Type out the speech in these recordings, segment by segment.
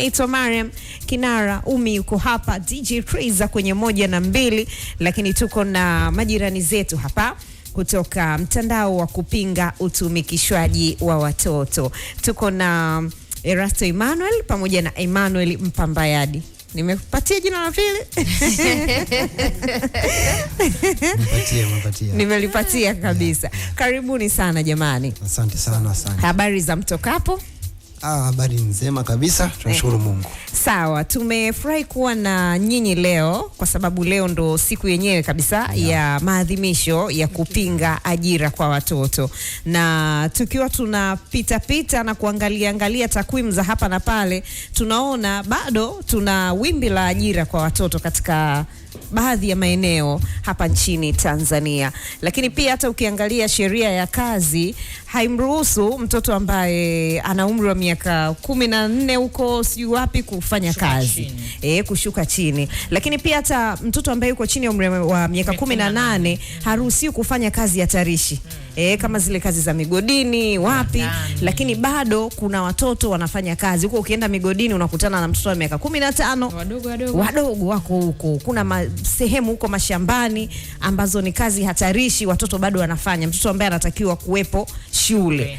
Naitwa Mariam Kinara, Umi yuko hapa, DJ Crazy kwenye 1 na 2, lakini tuko na majirani zetu hapa kutoka mtandao wa kupinga utumikishwaji wa watoto. Tuko na Erasto Emmanuel pamoja na Emmanuel Mpambayadi. Nimepatia jina la pili? Nimepatia. Nimelipatia kabisa. Karibuni sana jamani. Asante sana, asante. Habari za mtokapo? Habari njema kabisa, tunashukuru Mungu. Sawa, tumefurahi kuwa na nyinyi leo kwa sababu leo ndo siku yenyewe kabisa ya maadhimisho ya kupinga ajira kwa watoto. Na tukiwa tunapita na kuangalia takwimu za hapa na pale, tunaona bado tuna wimbi la ajira kwa watoto katika baadhi ya maeneo hapa nchini Tanzania. Lakini pia hata ukiangalia sheria ya kazi haimruhusu mtoto ambaye ana umri wa miaka 14 huko sijui wapi kufanya kazi. Kushuka chini. Lakini pia hata mtoto ambaye yuko chini ya umri wa miaka 18 haruhusiwi kufanya kazi hatarishi. Kama zile kazi za migodini wapi, lakini bado kuna watoto wanafanya kazi huko. Ukienda migodini unakutana na mtoto wa miaka 15 wadogo wako huko. Kuna sehemu huko mashambani ambazo ni kazi hatarishi, watoto bado wanafanya, mtoto ambaye anatakiwa kuwepo shule.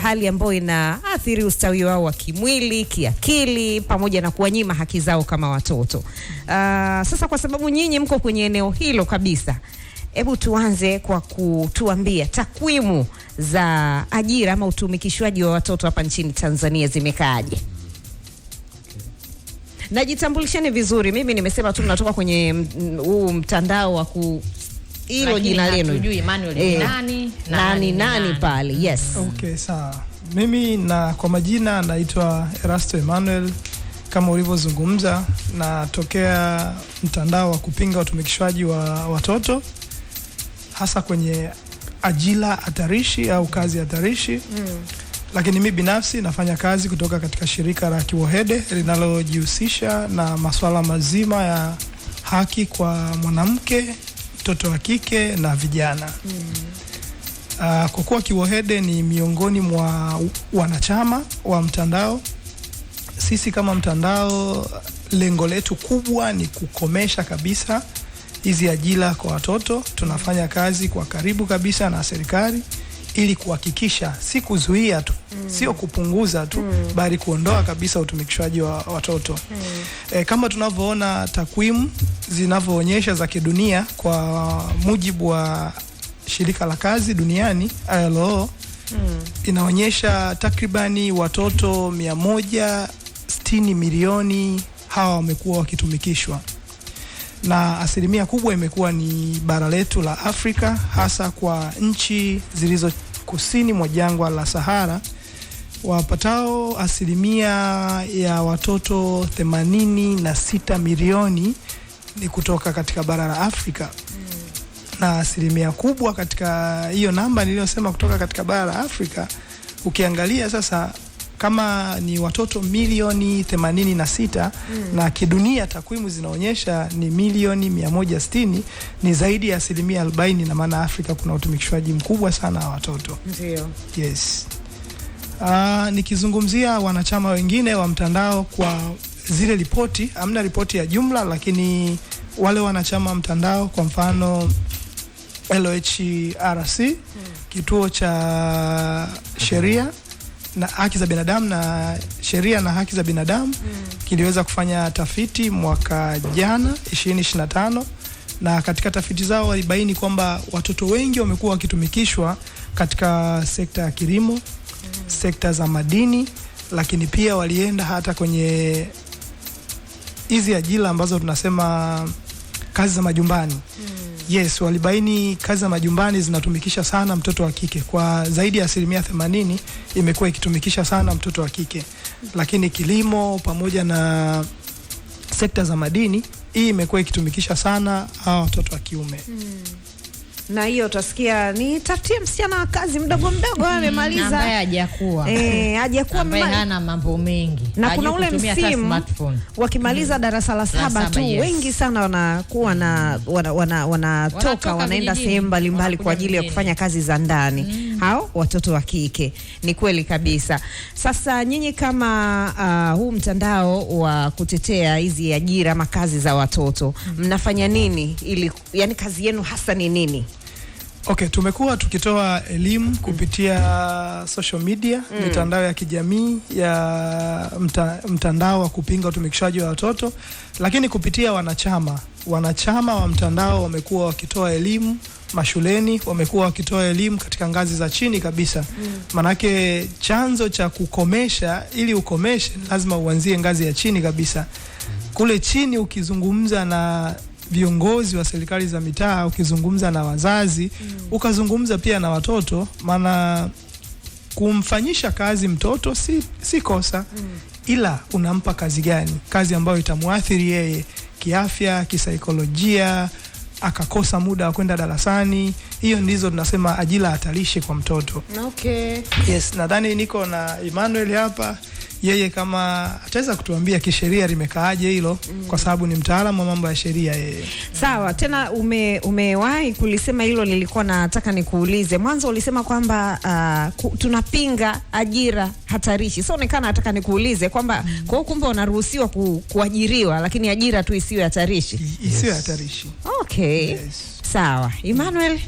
Hali ambayo inaathiri ustawi wao wa kimwili, kiakili, pamoja na kuwanyima haki zao kama watoto. Sasa kwa sababu nyinyi mko kwenye eneo hilo kabisa, hebu tuanze kwa kutuambia takwimu za ajira ama utumikishwaji wa watoto hapa nchini Tanzania zimekaaje? Najitambulisheni vizuri. Mimi nimesema tu mnatoka kwenye huu mtandao wa hilo jina lenu. Hatujui Emmanuel nani pale. Yes. Okay, sawa. Mimi na kwa majina naitwa Erasto Emmanuel, kama ulivyozungumza, natokea mtandao wa kupinga utumikishwaji wa watoto hasa kwenye ajira hatarishi au kazi hatarishi. Lakini mimi binafsi nafanya kazi kutoka katika shirika la Kiwohede linalojihusisha na masuala mazima ya haki kwa mwanamke, mtoto wa kike na vijana. Kwa kuwa Kiwohede ni miongoni mwa wanachama wa mtandao, sisi kama mtandao lengo letu kubwa ni kukomesha kabisa hizi ajira kwa watoto. Tunafanya kazi kwa karibu kabisa na serikali ili kuhakikisha si kuzuia tu, sio kupunguza tu, bali kuondoa kabisa utumikishwaji wa watoto. Kama tunavyoona takwimu zinavyoonyesha za kidunia, kwa mujibu wa shirika la kazi duniani ILO, inaonyesha takribani watoto 160 milioni hawa wamekuwa wakitumikishwa, na asilimia kubwa imekuwa ni bara letu la Afrika, hasa kwa nchi zilizo kusini mwa jangwa la Sahara. Wapatao asilimia ya watoto 86 milioni ni kutoka katika bara la Afrika. Na asilimia kubwa katika hiyo namba niliyosema kutoka katika bara la Afrika, ukiangalia sasa kama ni watoto milioni 86 na kidunia takwimu zinaonyesha ni milioni 160, ni zaidi ya asilimia 40, na maana Afrika kuna utumikishwaji mkubwa sana wa watoto. Ndio. Yes. Nikizungumzia wanachama wengine wa mtandao, kwa zile ripoti, hamna ripoti ya jumla, lakini wale wanachama wa mtandao, kwa mfano LOHRC, kituo cha sheria na haki za binadamu na sheria na haki za binadamu, kiliweza kufanya tafiti mwaka jana 2025, na katika tafiti zao walibaini kwamba watoto wengi wamekuwa wakitumikishwa katika sekta ya kilimo, sekta za madini, lakini pia walienda hata kwenye hizi ajira ambazo tunasema kazi za majumbani. Yes, walibaini kazi za majumbani zinatumikisha sana mtoto wa kike. Kwa zaidi ya asilimia 80 imekuwa ikitumikisha sana mtoto wa kike. Lakini kilimo pamoja na sekta za madini, hii imekuwa ikitumikisha sana hawa watoto wa kiume. Na hiyo utasikia ni tafutie msichana wa kazi mdogo amemaliza, ambaye hajakuwa ambaye hana mambo mengi, na kuna ule msimu wakimaliza darasa la 7 tu, wengi sana wanakuwa na wanatoka wanaenda sehemu mbalimbali kwa ajili ya kufanya kazi za ndani. hao watoto wa kike. Ni kweli kabisa. Sasa nyinyi kama huu mtandao wa kutetea hizi ajira ama kazi za watoto, mnafanya nini ili, yani kazi yenu hasa ni nini? Okay, tumekuwa tukitoa elimu kupitia social media, mitandao ya kijamii ya mtandao wa kupinga utumikishaji wa watoto, lakini kupitia wanachama wa mtandao wamekuwa wakitoa elimu mashuleni, wamekuwa wakitoa elimu katika ngazi za chini kabisa. Manake chanzo cha kukomesha, ili ukomeshe lazima uanzie ngazi ya chini kabisa. Kule chini ukizungumza na viongozi wa serikali za mitaa, ukizungumza na wazazi, ukazungumza pia na watoto, maana kumfanyisha kazi mtoto si kosa, ila unampa kazi gani? Kazi ambayo itamuathiri yeye kiafya, kisaikolojia, akakosa muda wa kwenda darasani. Hiyo ndizo tunasema ajira hatarishi kwa mtoto. Okay. Yes, nadhani niko na Emmanuel hapa. Yeye kama ataweza kutuambia kisheria limekaaje hilo, kwa sababu ni mtaalamu wa mambo ya sheria yeye. Sawa, tena umewahi kulisema hilo, nilikuwa nataka nikuulize. Mwanzo ulisema kwamba tunapinga ajira hatarishi. So onekana nataka nikuulize kwamba kwa kumbe unaruhusiwa kuajiriwa, lakini ajira tu isiwe hatarishi. Isiwe hatarishi. Okay. Yes. Sawa. Emmanuel,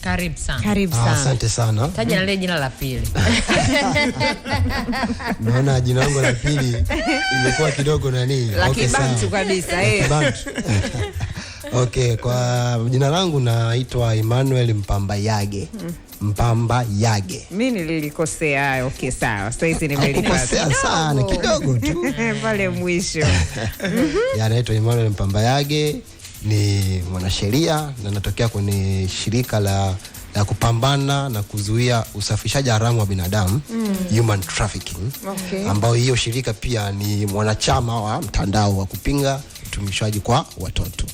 Karibu sana. karibu sana. Asante sana. Taja na lile jina la pili. Naona jina langu la pili imekuwa kidogo nani? Okay, Kibantu kabisa. Kibantu. Okay, kwa jina langu naitwa Emmanuel Mpambayage. Mpambayage. Mimi nilikosea. Okay, sawa. Sasa hizi nimelipata. Kukosea sana kidogo tu. Pale mwisho. Ya, naitwa Emmanuel Mpambayage, ni mwanasheria na natokea kwenye shirika la kupambana na kuzuia usafirishaji haramu wa binadamu, human trafficking. Okay. Ambao hiyo shirika pia ni mwanachama wa mtandao wa kupinga utumikishaji kwa watoto.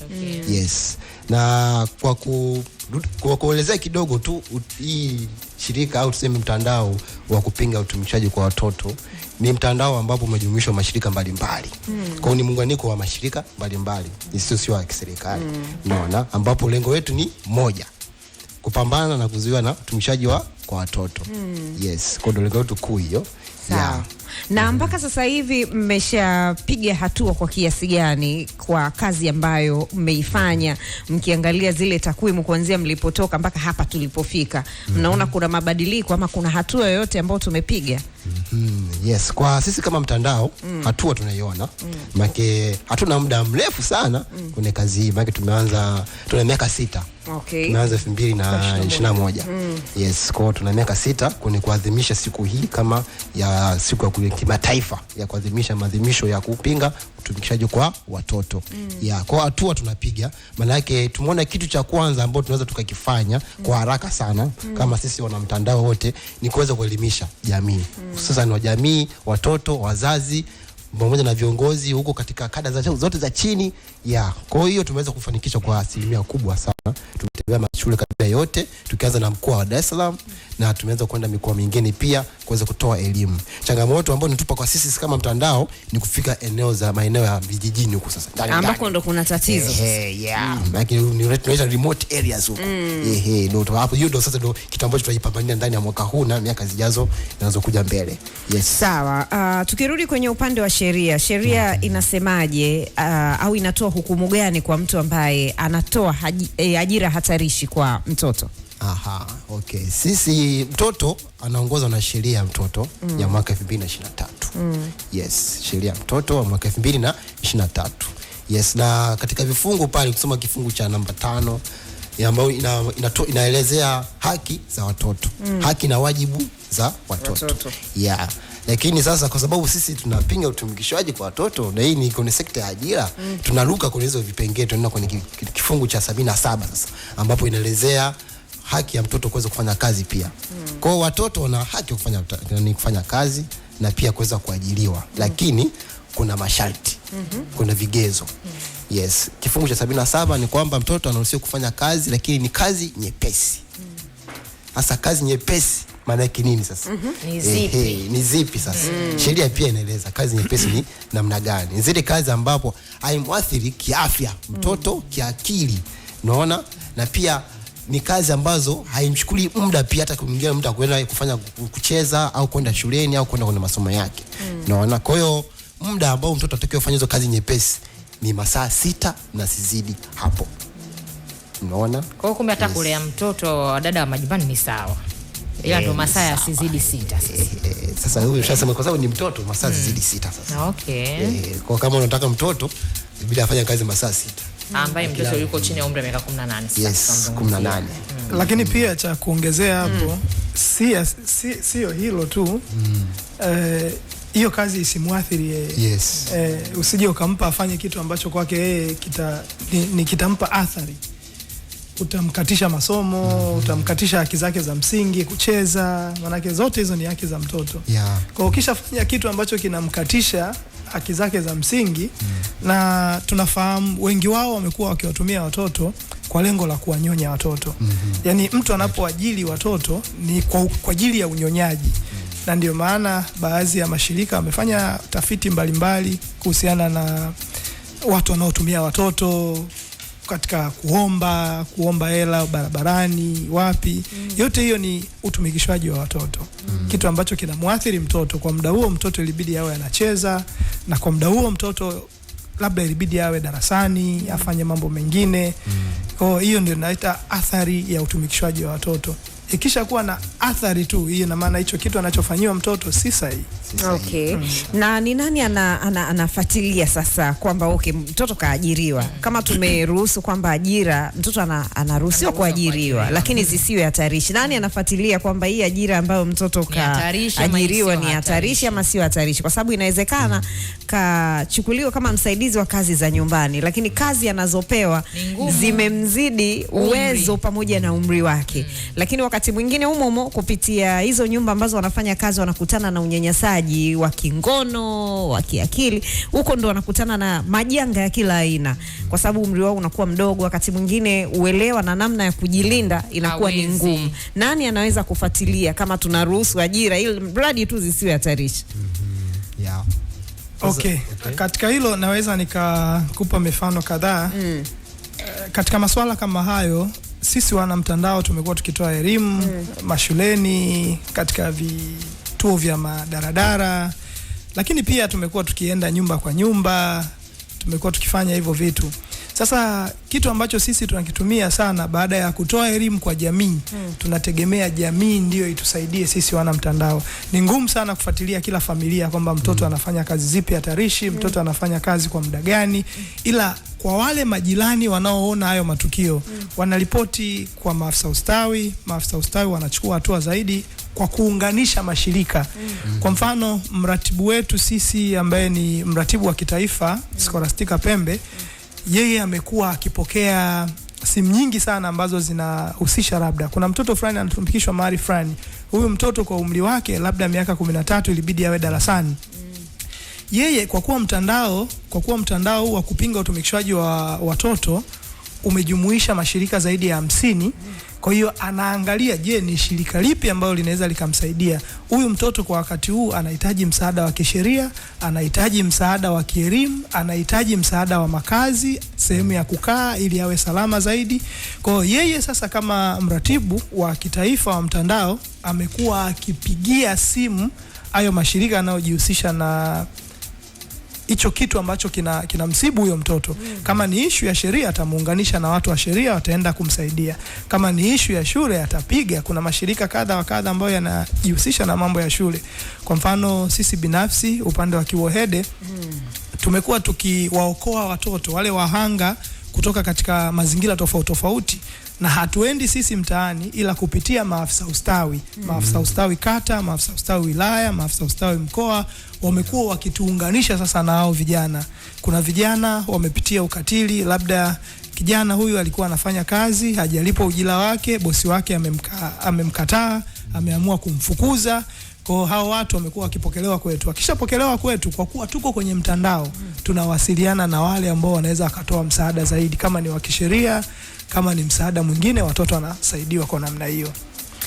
Yes. Na kwa kuelezea kidogo tu, hii shirika au tuseme mtandao wa kupinga utumikishaji kwa watoto ni mtandao ambapo umejumuishwa mashirika mbalimbali. Kwa hiyo ni muunganiko wa mashirika mbalimbali isiyo ya kiserikali. Unaona, ambapo lengo letu ni moja, kupambana na kuzuia na utumikishaji kwa watoto. Yes, kwa ndio lengo letu kuu hiyo. Sawa. Na mpaka sasa hivi mmeshapiga hatua kwa kiasi gani kwa kazi ambayo mmeifanya, mkiangalia zile takwimu kuanzia mlipotoka mpaka hapa tulipofika? Mnaona kuna mabadiliko ama kuna hatua yoyote ambayo tumepiga? Yes, kwa sisi kama mtandao hatua tunaiona. Maana hatuna muda mrefu sana kwenye kazi hii. Maana tuna miaka 6. Okay. Tumeanza 2021. Yes, kwa tuna miaka 6 kwenye kuadhimisha siku hii kama ya siku ya kimataifa ya kuadhimisha maadhimisho ya kupinga utumikishaji kwa watoto. Ya, kwa hatua tunapiga. Maana yake tumeona kitu cha kwanza ambacho tunaweza tukakifanya kwa haraka sana kama sisi wana mtandao wote ni kuweza kuelimisha jamii. Sasa ni jamii, watoto, wazazi pamoja na viongozi huko katika kada zote za chini. Ya, kwa hiyo tumeweza kufanikisha kwa asilimia kubwa sana. Tumetembea mashule kabisa yote, tukianza na mkoa wa Dar es Salaam na tumeweza kwenda mikoa mingine pia kuweza kutoa elimu. Changamoto ambayo inatupa kwa sisi kama mtandao ni kufika maeneo ya vijijini huko sasa. Ambako ndo kuna tatizo. Yeah. Lakini ni remote areas huko. Ndio hapo, hiyo ndio sasa ndio kitu ambacho tunajipambania ndani ya mwaka huu na miaka zijazo zinazokuja mbele. Yes. Sawa. Tukirudi kwenye upande wa sheria inasemaje au inatoa hukumu gani kwa mtu ambaye anatoa ajira hatarishi kwa mtoto? Aha, okay. Sisi mtoto anaongozwa na sheria ya mtoto ya mwaka 2023. Yes, sheria ya mtoto ya mwaka 2023. Yes, na katika vifungu pale kusoma kifungu cha namba 5 ambayo inaelezea haki za watoto, haki na wajibu za watoto. Yeah. Lakini sasa kwa sababu sisi tunapinga utumikishaji kwa watoto na hii ni kwenye sekta ya ajira, tunaruka kwenye hizo vipengele, tunaenda kwenye kifungu cha 77 sasa ambapo inaelezea haki ya mtoto kuweza kufanya kazi pia. Kwa watoto wana haki ya kufanya kazi na pia kuweza kuajiriwa. Lakini kuna masharti. Kuna vigezo. Yes, kifungu cha 77 ni kwamba mtoto anaruhusiwa kufanya kazi lakini ni kazi nyepesi. Hasa kazi nyepesi maana yake nini sasa? Ni zipi sasa? Sheria pia inaeleza kazi nyepesi ni namna gani. Ni zile kazi ambapo haimuathiri kiafya mtoto, kiakili. Unaona? Na pia ni kazi ambazo haimchukuli muda pia hata kuingia muda kwenda kufanya kucheza au kwenda shuleni au kwenda kwenye masomo yake. Unaona? Kwa hiyo muda ambao mtoto atakiwa kufanya hizo kazi nyepesi ni masaa 6 na sizidi hapo. Unaona? Kwa hiyo kumbe hata kulea mtoto dada wa majumbani ni sawa. Ila ndo masaa yasizidi 6 sasa. Sasa huyu ushasema kwa sababu ni mtoto masaa yazidi 6 sasa. Okay. Kwa kama unataka mtoto bila afanye kazi masaa 6. Ambaye mtoto yuko chini ya umri wa miaka 18 sasa. Yes, 18. Lakini pia cha kuongezea hapo sio hilo tu. Hiyo kazi isimuathiri yeye. Yes. Usije ukampa afanye kitu ambacho kwake yeye kitampa athari. Utamkatisha masomo, utamkatisha haki zake za msingi, kucheza, manake zote hizo ni haki za mtoto. Kwa ukishafanya kitu ambacho kinamkatisha haki zake za msingi, na tunafahamu wengi wao wamekuwa wakiwatumia watoto kwa lengo la kuwanyonya watoto. Yaani mtu anapoajili watoto ni kwa ajili ya unyonyaji. Na ndio maana baadhi ya mashirika wamefanya tafiti mbalimbali kuhusiana na watu wanaotumia watoto katika kuomba hela barabarani, wapi. Yote hiyo ni utumikishwaji wa watoto. Kitu ambacho kinamuathiri mtoto. Kwa muda huo mtoto ilibidi awe anacheza, na kwa muda huo mtoto labda ilibidi awe darasani, afanye mambo mengine. Kwa hiyo ndio inaita athari ya utumikishwaji wa watoto. Ikisha kuwa na athari tu, hiyo ina maana hicho kitu anachofanyiwa mtoto si sahihi. Okay. Na ni nani anafuatilia sasa kwamba okay, mtoto kaajiriwa? Kama tumeruhusu kwamba ajira mtoto anaruhusiwa kuajiriwa, lakini zisiwe hatarishi. Nani anafuatilia kwamba hii ajira ambayo mtoto kaajiriwa ni hatarishi ama sio hatarishi? Kwa sababu inawezekana kachukuliwa kama msaidizi wa kazi za nyumbani, lakini kazi anazopewa zimemzidi uwezo pamoja na umri wake. Lakini wakati mwingine humo kupitia hizo nyumba ambazo wanafanya kazi wanakutana na unyanyasaji wa kingono, wa kiakili. Huko ndo wanakutana na majanga ya kila aina, kwa sababu umri wao unakuwa mdogo. Wakati mwingine uelewa na namna ya kujilinda inakuwa ni ngumu. Nani anaweza kufuatilia kama tunaruhusu ajira ili mradi tu zisiwe hatarishi? Okay. Katika hilo naweza nikakupa mifano kadhaa. Katika masuala kama hayo, sisi wana mtandao tumekuwa tukitoa elimu mashuleni, katika vituo vya madaradara, lakini pia tumekuwa tukienda nyumba kwa nyumba, tumekuwa tukifanya hivyo vitu. Sasa kitu ambacho sisi tunakitumia sana baada ya kutoa elimu kwa jamii, tunategemea jamii ndio itusaidie sisi wana mtandao. Ni ngumu sana kufuatilia kila familia kwamba mtoto anafanya kazi zipi hatarishi, mtoto anafanya kazi kwa muda gani, ila kwa wale majirani wanaoona hayo matukio, wanaripoti kwa maafisa ustawi. Maafisa ustawi wanachukua hatua zaidi kwa kuunganisha mashirika. Kwa mfano, mratibu wetu sisi ambaye ni mratibu wa kitaifa, Scholastica Pembe, yeye amekuwa akipokea simu nyingi sana ambazo zinahusisha labda kuna mtoto fulani anatumikishwa mahali fulani. Huyu mtoto kwa umri wake labda miaka 13 ilibidi awe darasani. Yeye kwa kuwa mtandao wa kupinga utumikishwaji wa watoto umejumuisha mashirika zaidi ya 50. Kwa hiyo anaangalia, je, ni shirika lipi ambalo linaweza likamsaidia huyu mtoto kwa wakati huu? Anahitaji msaada wa kisheria, anahitaji msaada wa kielimu, anahitaji msaada wa makazi, sehemu ya kukaa ili awe salama zaidi. Kwa hiyo yeye sasa kama mratibu wa kitaifa wa mtandao amekuwa akipigia simu hayo mashirika yanayojihusisha na hicho kitu ambacho kina msibu huyo mtoto. Kama ni issue ya sheria atamuunganisha na watu wa sheria, wataenda kumsaidia. Kama ni issue ya shule atapiga. Kuna mashirika kadha wa kadha ambayo yanajihusisha na mambo ya shule. Kwa mfano sisi binafsi upande wa Kiwohede tumekuwa tukiwaokoa watoto wale wahanga kutoka katika mazingira tofauti, na hatuendi sisi mtaani ila kupitia maafisa ustawi. Maafisa ustawi kata, maafisa ustawi wilaya, maafisa ustawi mkoa wamekuwa wakituunganisha sasa na hao vijana. Kuna vijana wamepitia ukatili, labda kijana huyu alikuwa anafanya kazi, hajalipo ujira wake, bosi wake amemkataa, ameamua kumfukuza. Kwa hao watu wamekuwa wakipokelewa kwetu. Wakishapokelewa kwetu, kwa kuwa tuko kwenye mtandao, tunawasiliana na wale ambao wanaweza akatoa msaada zaidi, kama ni wa kisheria, kama ni msaada mwingine, watoto wanasaidiwa kwa namna hiyo.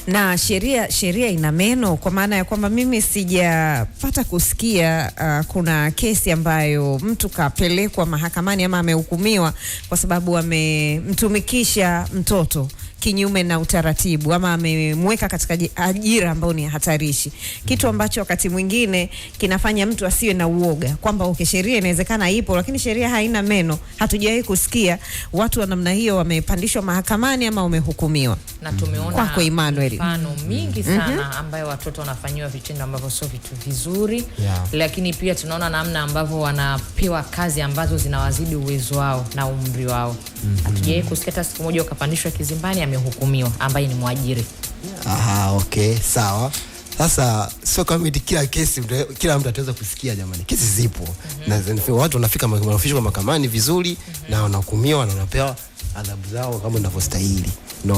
Na sheria ina meno, kwa maana ya kwamba mimi sijapata kusikia kuna kesi ambayo mtu kapelekwa mahakamani ama amehukumiwa kwa sababu amemtumikisha mtoto kinyume na utaratibu ama amemweka katika ajira ambayo ni hatarishi, kitu ambacho wakati mwingine kinafanya mtu asiwe na uoga kwamba okay, sheria inawezekana ipo lakini sheria haina meno. Hatujawahi kusikia watu wa namna hiyo wamepandishwa mahakamani ama wamehukumiwa. Na tumeona kwako Emmanuel mfano mingi sana ambayo watoto wanafanywa vitendo ambavyo sio vitu vizuri, lakini pia tunaona namna ambavyo wanapewa kazi ambazo zinawazidi uwezo wao na umri wao. Hatujawahi kusikia hata siku moja ukapandishwa kizimbani amehukumiwa ambaye ni mwajiri. Aha, okay, sawa. Sasa sio kama kila kesi kila mtu ataweza kusikia jamani. Kesi zipo. Na watu wanafika mahakamani vizuri na wanahukumiwa na wanapewa adhabu zao kama inavyostahili.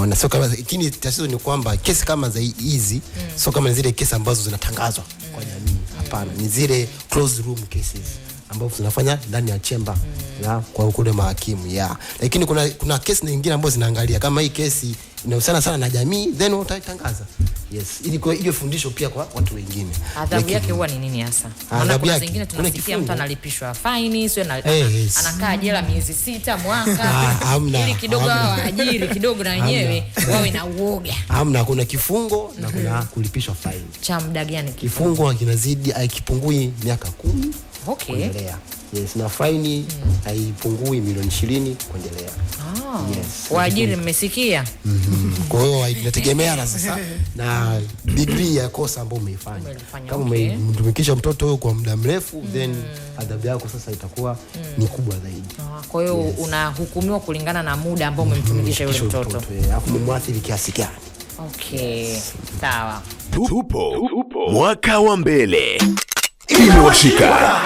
Na sio kama, lakini tatizo ni kwamba kesi kama za hizi sio kama zile kesi ambazo zinatangazwa kwa jamii. Hapana, ni zile closed room cases ambazo zinafanya ndani ya chamber ya kwa kule mahakimu ya. Lakini kuna kesi nyingine ambazo zinaangalia kama hii kesi inahusiana sana na jamii, then utaitangaza. Yes, ili kwa ile fundisho pia kwa watu wengine. Adhabu yake huwa ni nini hasa? Maana kuna zingine tunasikia mtu analipishwa faini, sio anakaa jela miezi 6 mwaka. Ili kidogo waajiri kidogo na wenyewe wawe na uoga. Hamna, kuna kifungo na kuna kulipishwa faini. Cha muda gani kifungo? Kinazidi haikipungui miaka 10. Okay. Kuendelea. Yes, na faini haipungui milioni 20 kuendelea. Yes. Waajiri mmesikia? Kwa hiyo inategemea na sasa na degree ya kosa ambayo umeifanya. Kama umemtumikisha mtoto huyo kwa muda mrefu, then adhabu yako sasa itakuwa ni kubwa zaidi. Kwa hiyo unahukumiwa kulingana na muda ambao umemtumikisha yule mtoto. Alafu umemwathiri kiasi gani? Okay. Sawa. Tupo mwaka wa mbele. Imewashika.